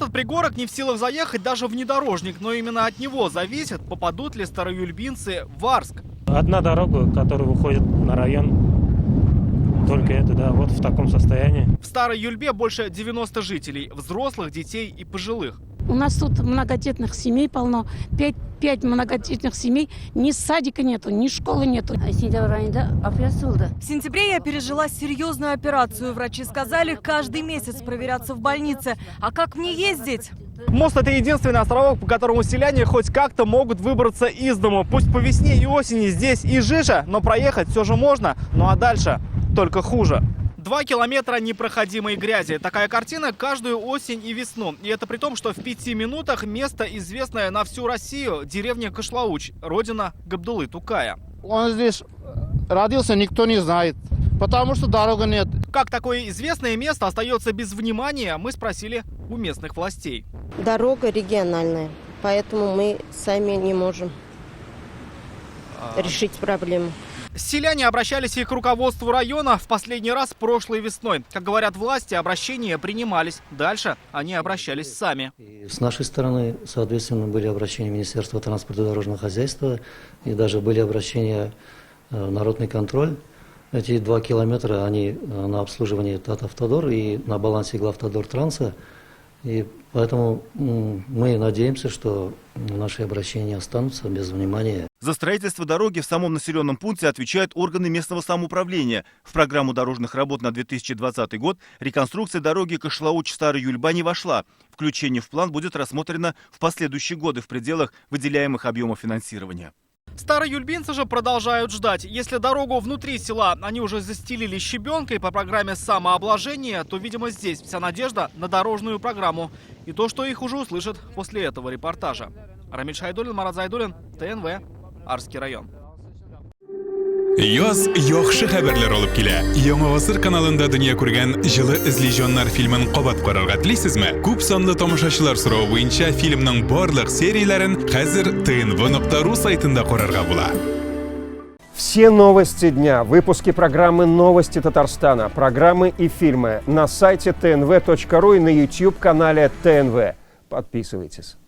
этот пригорок не в силах заехать даже внедорожник, но именно от него зависит, попадут ли староюльбинцы в Арск. Одна дорога, которая выходит на район, только это, да, вот в таком состоянии. В Старой Юльбе больше 90 жителей, взрослых, детей и пожилых. У нас тут многодетных семей полно. 5 многодетных семей. Ни садика нету, ни школы нету. В сентябре я пережила серьезную операцию. Врачи сказали, каждый месяц проверяться в больнице. А как мне ездить? Мост – это единственный островок, по которому селяне хоть как-то могут выбраться из дому. Пусть по весне и осени здесь и жиже, но проехать все же можно. Ну а дальше только хуже. 2 километра непроходимой грязи. Такая картина каждую осень и весну. И это при том, что в 5 минутах место, известное на всю Россию, деревня Кышлауч, родина Габдуллы Тукая. Он здесь родился, никто не знает, потому что дороги нет. Как такое известное место остается без внимания, мы спросили у местных властей. Дорога региональная, поэтому мы сами не можем решить проблему. Селяне обращались и к руководству района в последний раз прошлой весной. Как говорят власти, обращения принимались. Дальше они обращались сами. И с нашей стороны, соответственно, были обращения Министерства транспорта и дорожного хозяйства, и даже были обращения в народный контроль. Эти 2 километра, они на обслуживании Татавтодор и на балансе Главтодор Транса. И поэтому мы надеемся, что наши обращения останутся без внимания. За строительство дороги в самом населенном пункте отвечают органы местного самоуправления. В программу дорожных работ на 2020 год реконструкция дороги Кышлауч-Старая Юльба не вошла. Включение в план будет рассмотрено в последующие годы в пределах выделяемых объемов финансирования. Староюльбинцы же продолжают ждать. Если дорогу внутри села они уже застелили щебенкой по программе самообложения, то, видимо, здесь вся надежда на дорожную программу. И то, что их уже услышат после этого репортажа. Рамиль Шайдуллин, Марат Зайдуллин, ТНВ, Арский район. Яз яхшы хәбәрләр алып килә. Яңа гасыр каналында дөнья күргән җылы эзлиҗаннар фильмын кабат карарга телисезме? Күп санлы тамашачылар соравы буенча фильмның барлык серияләрен хәзер tnv.ru сайтында карарга була. Все новости дня, выпуски программы «Новости Татарстана», программы и фильмы на сайте tnv.ru и на YouTube-канале ТНВ. Подписывайтесь.